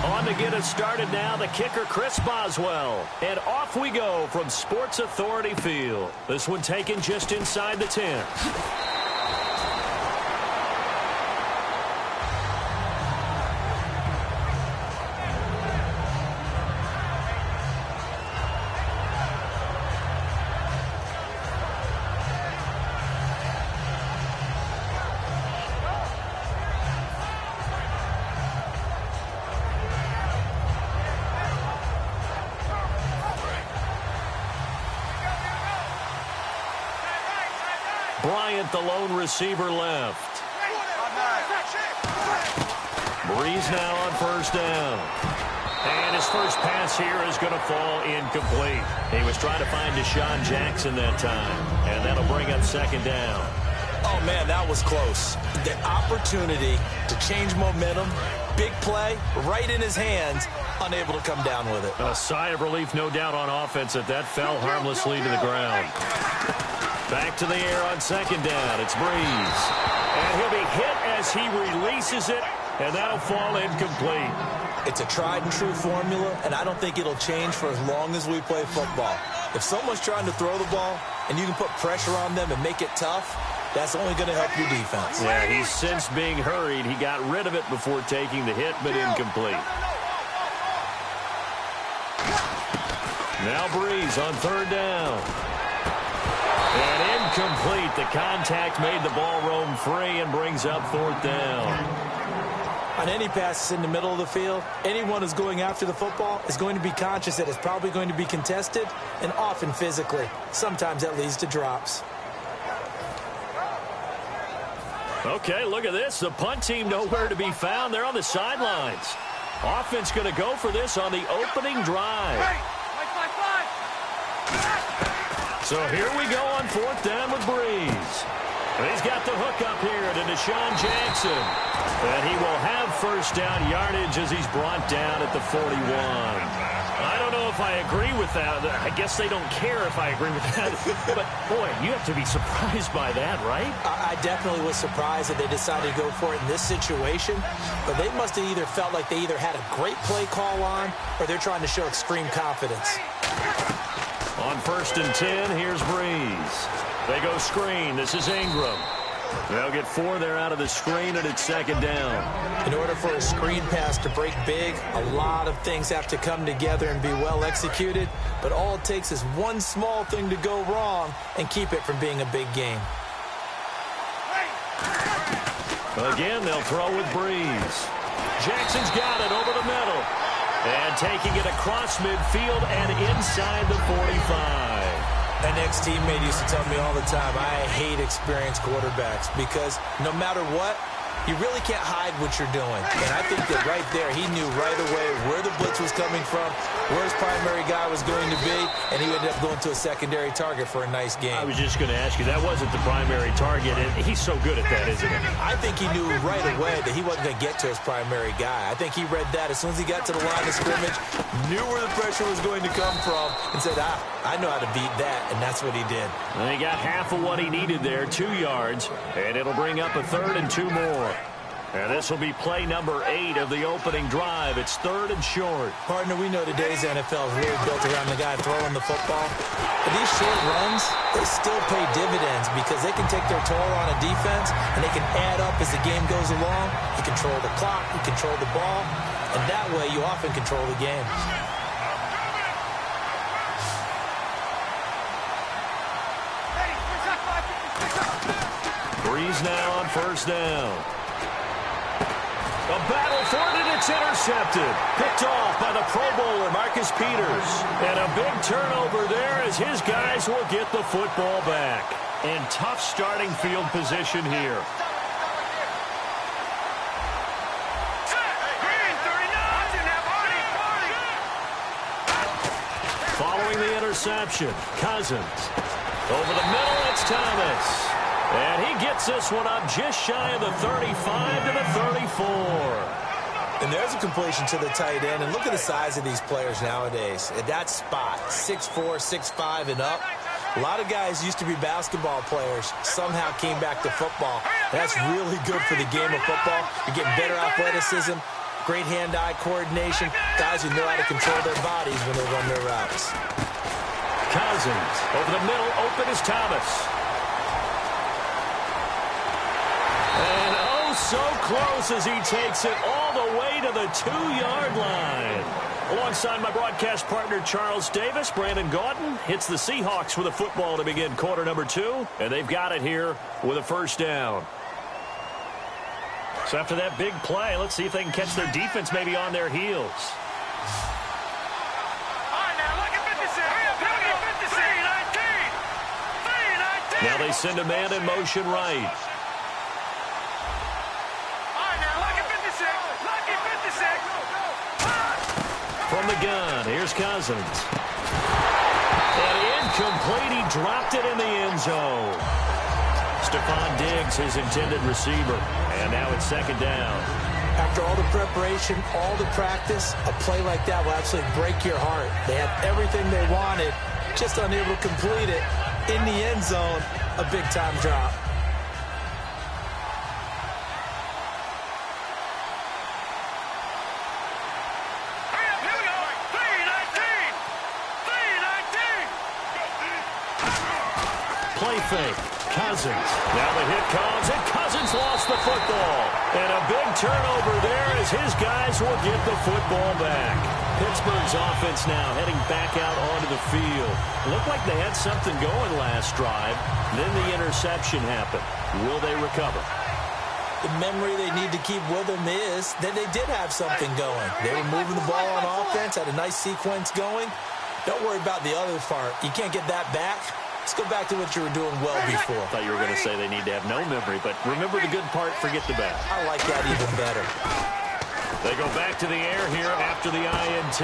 On to get us started now, the kicker, Chris Boswell. And off we go from Sports Authority Field. This one taken just inside the 10. Bryant, the lone receiver, left. Breeze now on first down. And his first pass here is going to fall incomplete. He was trying to find Deshaun Jackson that time. And that'll bring up second down. Oh, man, that was close. The opportunity to change momentum, big play, right in his hands, unable to come down with it. A sigh of relief, no doubt, on offense that fell harmlessly to the ground. Back to the air on second down. It's Breeze. And he'll be hit as he releases it, and that'll fall incomplete. It's a tried-and-true formula, and I don't think it'll change for as long as we play football. If someone's trying to throw the ball and you can put pressure on them and make it tough, that's only going to help your defense. Yeah, he's since being hurried. He got rid of it before taking the hit, but incomplete. Now Breeze on third down. And incomplete. The contact made the ball roam free and brings up fourth down. On any passes in the middle of the field, anyone who's going after the football is going to be conscious that it's probably going to be contested, and often physically. Sometimes that leads to drops. Okay, look at this. The punt team nowhere to be found. They're on the sidelines. Offense going to go for this on the opening drive. So here we go on fourth down with Breeze. And he's got the hook up here to Deshaun Jackson. And he will have first down yardage as he's brought down at the 41. I don't know if I agree with that. I guess they don't care if I agree with that. But, boy, you have to be surprised by that, right? I definitely was surprised that they decided to go for it in this situation. But they must have either felt like they either had a great play call on or they're trying to show extreme confidence. On first and 10, here's Breeze. They go screen. This is Ingram. They'll get 4 there out of the screen, and it's second down. In order for a screen pass to break big, a lot of things have to come together and be well executed. But all it takes is one small thing to go wrong and keep it from being a big game. Again, they'll throw with Breeze. Jackson's got it over the middle. And taking it across midfield and inside the 45. An ex-teammate used to tell me all the time, I hate experienced quarterbacks because no matter what, you really can't hide what you're doing. And I think that right there, he knew right away where the blitz was coming from, where his primary guy was going to be, and he ended up going to a secondary target for a nice game. I was just going to ask you, that wasn't the primary target, and he's so good at that, isn't he? I think he knew right away that he wasn't going to get to his primary guy. I think he read that as soon as he got to the line of scrimmage, knew where the pressure was going to come from, and said, I know how to beat that, and that's what he did. And he got half of what he needed there, 2 yards, and it'll bring up a third and 2 more. And this will be play number 8 of the opening drive. It's third and short. Partner, we know today's NFL is really built around the guy throwing the football. But these short runs, they still pay dividends because they can take their toll on a defense and they can add up as the game goes along. You control the clock, you control the ball, and that way you often control the game. Breeze now on first down. A battle for it, and it's intercepted. Picked off by the Pro Bowler, Marcus Peters. And a big turnover there as his guys will get the football back. And tough starting field position here. Following the interception, Cousins. Over the middle, it's Thomas. And he gets this one up just shy of the 35 to the 34. And there's a completion to the tight end. And look at the size of these players nowadays. At that spot, 6'4", 6'5", and up. A lot of guys used to be basketball players, somehow came back to football. That's really good for the game of football. You're getting better athleticism, great hand-eye coordination, guys who know how to control their bodies when they run their routes. Cousins over the middle, open is Thomas. And oh, so close as he takes it all the way to the 2-yard line. Alongside my broadcast partner, Charles Davis, Brandon Gaudin hits the Seahawks with a football to begin quarter number 2, and they've got it here with a first down. So after that big play, let's see if they can catch their defense maybe on their heels. Now they send a man in motion right. From the gun, here's Cousins. And incomplete, he dropped it in the end zone. Stephon Diggs, his intended receiver. And now it's second down. After all the preparation, all the practice, a play like that will absolutely break your heart. They had everything they wanted, just unable to complete it. In the end zone, a big-time drop. Play fake. Cousins. Now the hit comes, and Cousins lost the football. And a big turnover there as his guys will get the football back. Pittsburgh's offense now heading back out onto the field. Looked like they had something going last drive. Then the interception happened. Will they recover? The memory they need to keep with them is that they did have something going. They were moving the ball on offense, had a nice sequence going. Don't worry about the other part. You can't get that back. Let's go back to what you were doing well before. I thought you were going to say they need to have no memory, but remember the good part, forget the bad. I like that even better. They go back to the air here after the INT.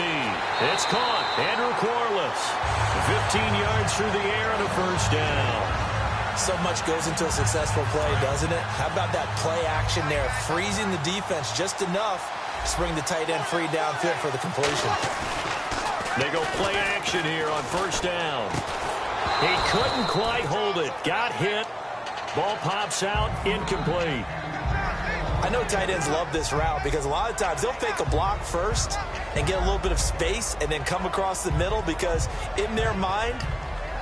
It's caught. Andrew Corliss. 15 yards through the air and a first down. So much goes into a successful play, doesn't it? How about that play action there, freezing the defense just enough to bring the tight end free downfield for the completion. They go play action here on first down. He couldn't quite hold it. Got hit. Ball pops out. Incomplete. I know tight ends love this route because a lot of times they'll fake a block first and get a little bit of space and then come across the middle because in their mind,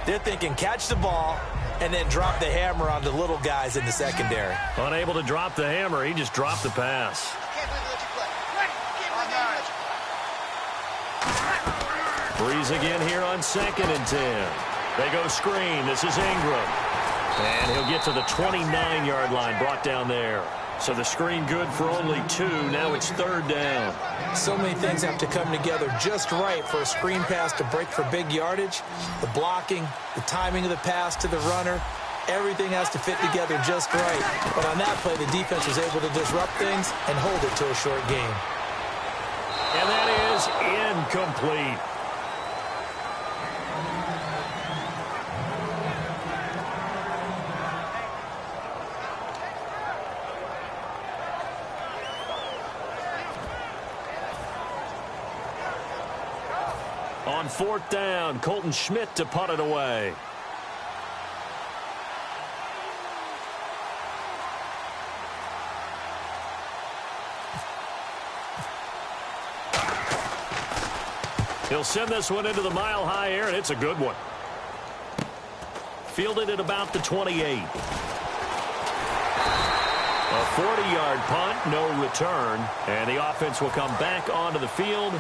they're thinking catch the ball and then drop the hammer on the little guys in the secondary. Unable to drop the hammer, he just dropped the pass. Breeze again here on 2nd and 10. They go screen. This is Ingram. And he'll get to the 29-yard line, brought down there. So the screen good for only 2. Now it's 3rd down. So many things have to come together just right for a screen pass to break for big yardage. The blocking, the timing of the pass to the runner, everything has to fit together just right. But on that play, the defense was able to disrupt things and hold it to a short game. And that is incomplete. On 4th down, Colton Schmidt to punt it away. He'll send this one into the mile-high air, and it's a good one. Fielded at about the 28. A 40-yard punt, no return, and the offense will come back onto the field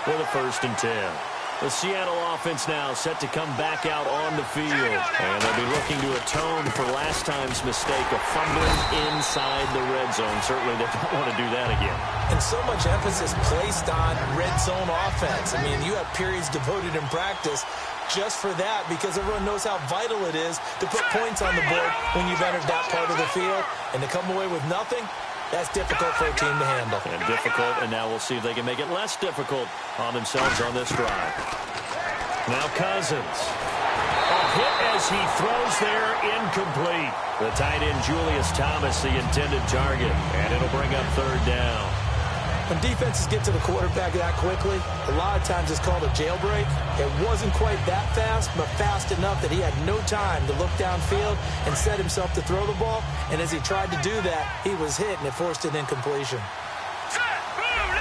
with a 1st and 10. The Seattle offense now set to come back out on the field. And they'll be looking to atone for last time's mistake of fumbling inside the red zone. Certainly they don't want to do that again. And so much emphasis placed on red zone offense. I mean, you have periods devoted in practice just for that because everyone knows how vital it is to put points on the board when you've entered that part of the field. And to come away with nothing, that's difficult for a team to handle. And difficult, and now we'll see if they can make it less difficult on themselves on this drive. Now Cousins. A hit as he throws there, incomplete. The tight end Julius Thomas, the intended target, and it'll bring up 3rd down. When defenses get to the quarterback that quickly, a lot of times it's called a jailbreak. It wasn't quite that fast, but fast enough that he had no time to look downfield and set himself to throw the ball. And as he tried to do that, he was hit, and it forced an incompletion. Set, move,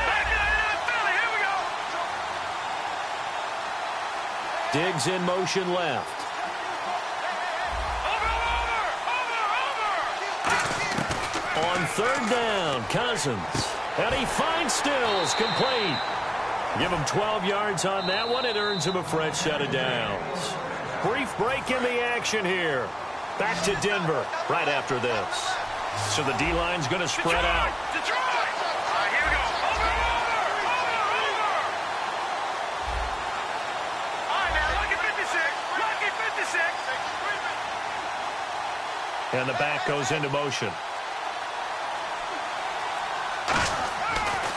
Diggs in motion left. On third down, Cousins. And he finds Stills, complete. Give him 12 yards on that one. It earns him a fresh set of downs. Brief break in the action here. Back to Denver right after this. So the D-line's going to spread out. Detroit! All right, here we go. Over. All right, now, lucky 56. Lucky 56. And the back goes into motion.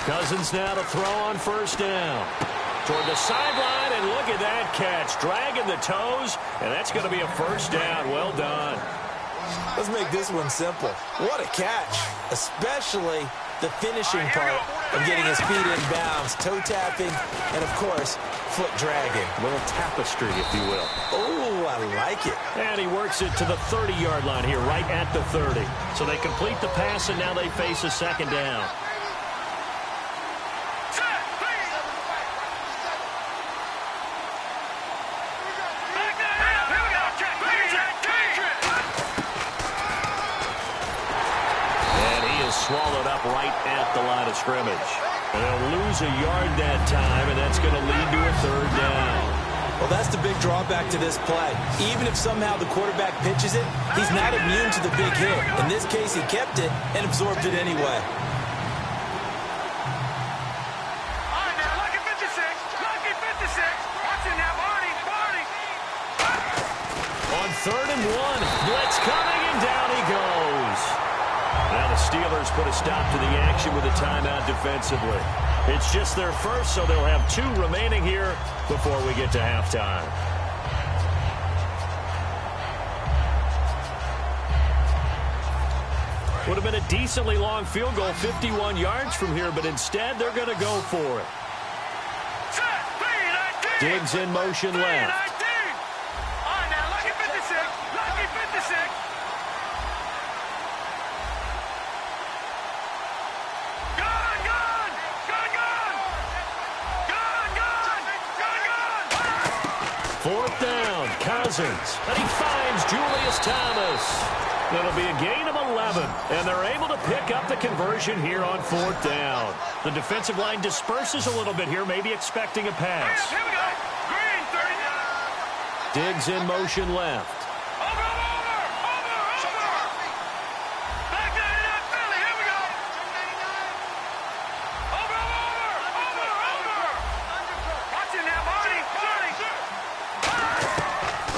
Cousins now to throw on first down. Toward the sideline, and look at that catch. Dragging the toes, and that's going to be a first down. Well done. Let's make this one simple. What a catch, especially the finishing part of getting his feet in bounds, toe tapping, and, of course, foot dragging. A little tapestry, if you will. Oh, I like it. And he works it to the 30-yard line here, right at the 30. So they complete the pass, and now they face a second down. Swallowed up right at the line of scrimmage. And they'll lose a yard that time, and that's going to lead to a third down. Well, that's the big drawback to this play. Even if somehow the quarterback pitches it, he's not immune to the big hit. In this case, he kept it and absorbed it anyway. All right, now, lucky 56. Lucky 56. Watch it now, Barney. On third and one, blitz coming, and down he goes. Now the Steelers put a stop to the action with a timeout defensively. It's just their first, so they'll have 2 remaining here before we get to halftime. Would have been a decently long field goal, 51 yards from here, but instead they're going to go for it. Diggs in motion left. All right, now, lucky 56. Lucky 56. Fourth down, Cousins, and he finds Julius Thomas. It'll be a gain of 11, and they're able to pick up the conversion here on fourth down. The defensive line disperses a little bit here, maybe expecting a pass. Here we go. Green, 39. Diggs in motion left. Over. Back 99, Philly, here we go. Over. Watch it now, Barney.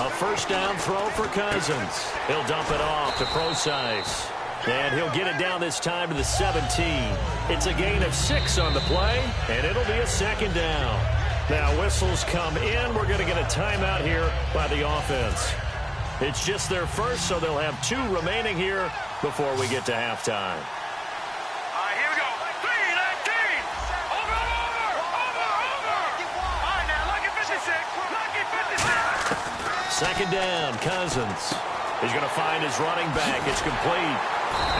A first down throw for Cousins. He'll dump it off to Procise. And he'll get it down this time to the 17. It's a gain of 6 on the play, and it'll be a second down. Now whistles come in. We're going to get a timeout here by the offense. It's just their first, so they'll have 2 remaining here before we get to halftime. All right, here we go. 3-19. Over. All right, now, lucky 56. Lucky 56. Second down, Cousins. He's going to find his running back. It's complete.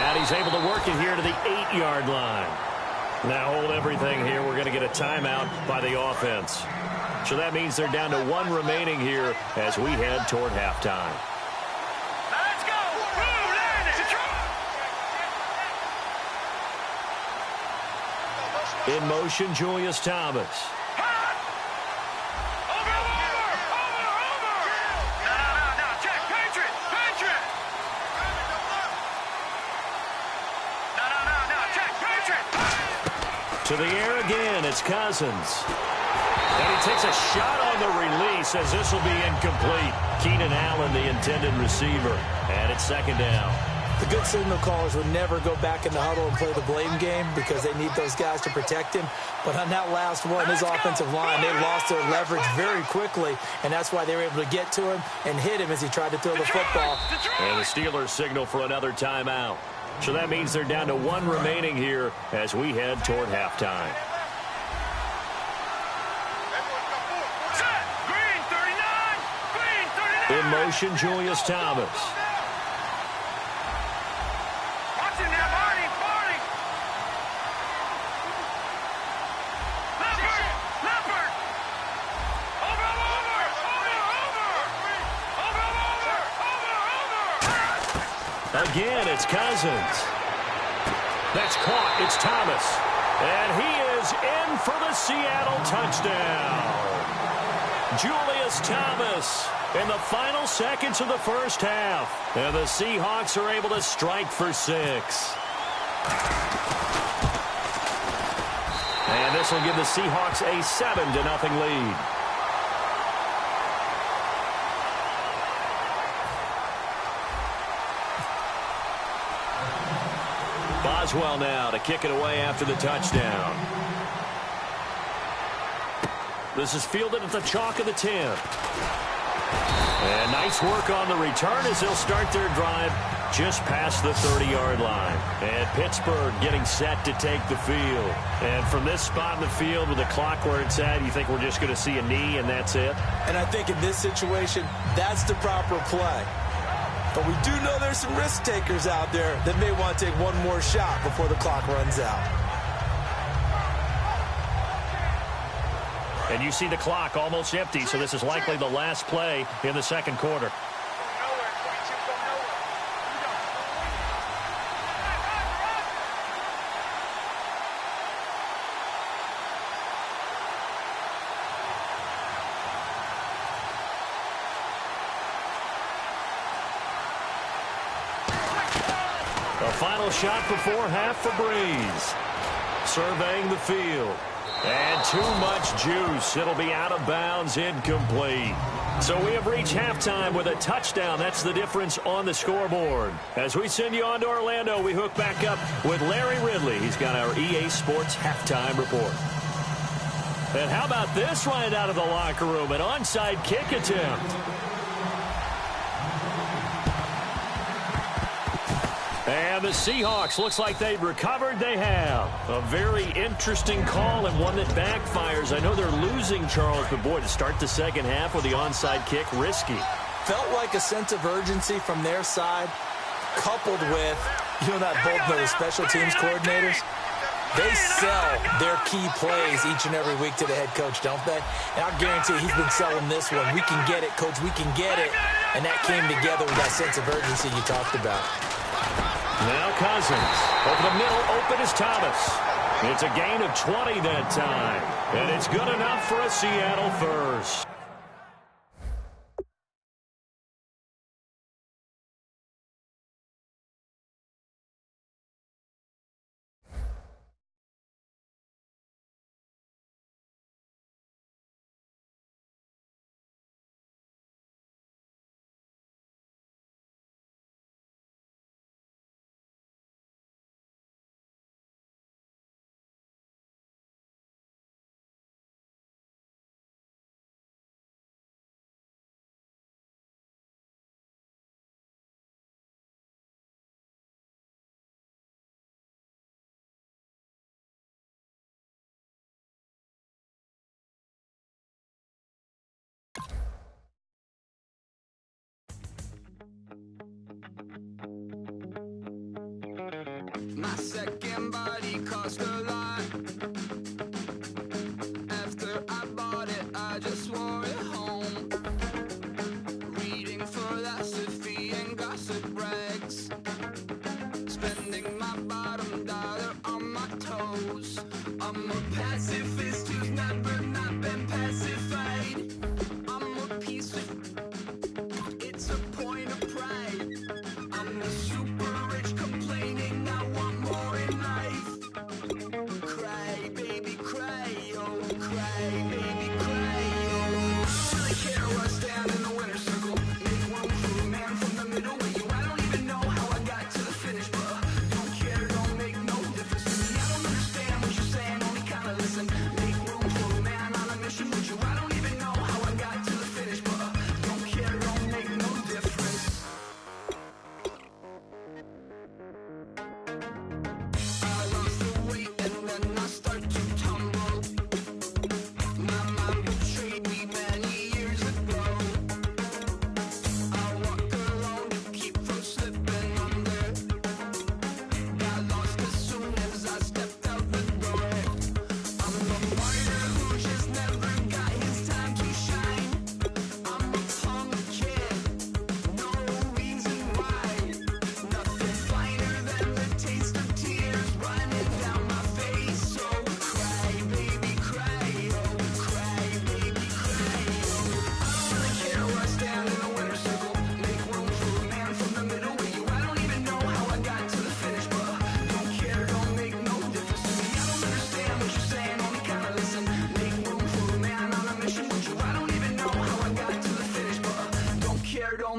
And he's able to work it here to the 8-yard line. Now hold everything here. We're going to get a timeout by the offense. So that means they're down to 1 remaining here as we head toward halftime. Let's go. In motion, Julius Thomas. To the air again, it's Cousins. And he takes a shot on the release as this will be incomplete. Keenan Allen, the intended receiver. And it's second down. The good signal callers would never go back in the huddle and play the blame game because they need those guys to protect him. But on that last one, his offensive line, they lost their leverage very quickly, and that's why they were able to get to him and hit him as he tried to throw the football. And the Steelers signal for another timeout. So that means they're down to 1 remaining here as we head toward halftime. In motion, Julius Thomas. Again, it's Cousins. That's caught. It's Thomas. And he is in for the Seattle touchdown. Julius Thomas in the final seconds of the first half. And the Seahawks are able to strike for 6. And this will give the Seahawks a 7-0 lead. Boswell now to kick it away after the touchdown. This is fielded at the chalk of the 10. And nice work on the return as they'll start their drive just past the 30-yard line. And Pittsburgh getting set to take the field. And from this spot in the field with the clock where it's at, you think we're just going to see a knee and that's it? And I think in this situation, that's the proper play. But we do know there's some risk takers out there that may want to take one more shot before the clock runs out. And you see the clock almost empty, so this is likely the last play in the second quarter. A final shot before half for Breeze. Surveying the field. And too much juice. It'll be out of bounds, incomplete. So we have reached halftime with a touchdown. That's the difference on the scoreboard. As we send you on to Orlando, we hook back up with Larry Ridley. He's got our EA Sports halftime report. And how about this right out of the locker room? An onside kick attempt. And the Seahawks, looks like they've recovered. They have. A very interesting call and one that backfires. I know they're losing, Charles, but boy, to start the second half with the onside kick, risky. Felt like a sense of urgency from their side, coupled with, that both know the special teams coordinators. They sell their key plays each and every week to the head coach, don't they? And I'll guarantee he's been selling this one. We can get it, coach. We can get it. And that came together with that sense of urgency you talked about. Now Cousins. Over the middle, open is Thomas. It's a gain of 20 that time. And it's good enough for a Seattle first. My second body cost a lot. After I bought it, I just wore it home. Reading philosophy and gossip rags. Spending my bottom dollar on my toes. I'm a pacifist who's never not been pacified. I'm a piece of... It's a point of pride. I'm a super rich complaining I want more in life.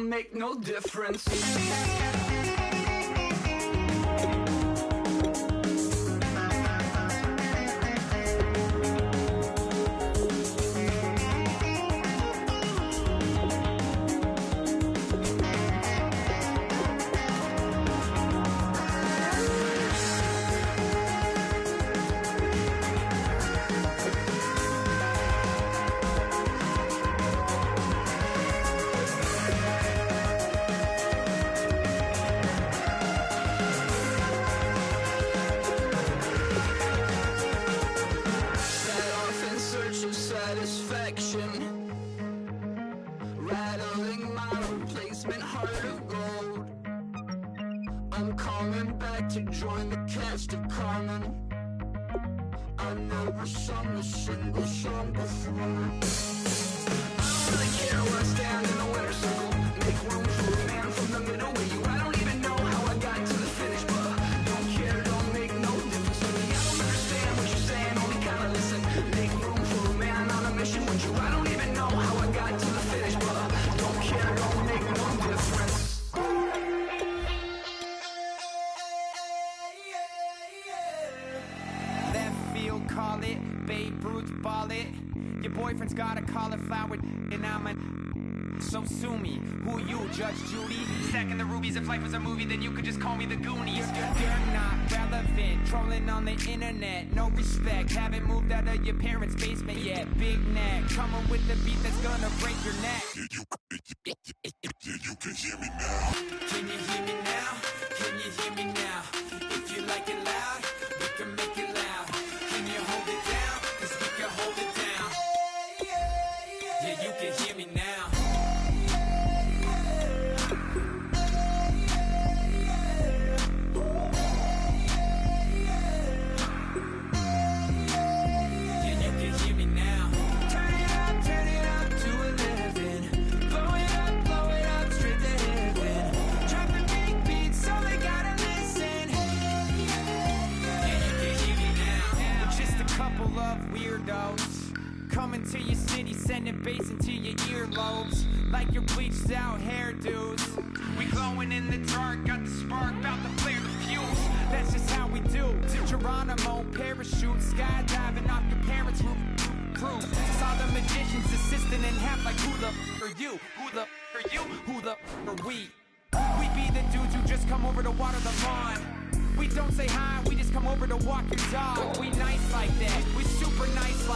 don't make no difference. Rattling my replacement heart of gold. I'm coming back to join the cast of Carmen. I never sung a single song before. I don't really care where I stand in the winner's circle. Make room for a man from the middle with you. I don't even know how I got to the finish, but don't care, don't make no difference to me. I don't understand what you're saying, only kinda listen. Make room for a man on a mission with you. I don't even know how I got to the finish, but don't care, don't make no difference. Left field, call it. Babe Ruth, ball it. Your boyfriend's got a cauliflower, and I'm a. So sue me. Who you, Judge Judy? Stacking the rubies. If life was a movie, then you could just call me the Goonies. You're not relevant. Trolling on the internet. No respect. Haven't moved out of your parents' basement yet. Big neck. Coming with the beat that's gonna break your neck. You can hear me now. Can you hear me now? Can you hear me now? If you like it loud, we can make it loud. Can you hold it down? 'Cause we can hold it down. Yeah, you can hear me now. Yeah, you can hear me now. Turn it up to 11. Blow it up straight to heaven. Dropping big beats, so they gotta listen. Yeah, you can hear me now. We're just a couple of weirdos coming to your city, sending bass into your earlobes like your bleached out hairdos. We glowing in the dark, got the spark, about to flare the fuse. That's just how we do. Geronimo, parachute, skydiving off your parents' roof. Crew. Saw the magician's assistant in half like who the are you? Who the are you? Who the are we? We be the dudes who just come over to water the lawn. We don't say hi, we just come over to walk your dog. We nice like that, we super nice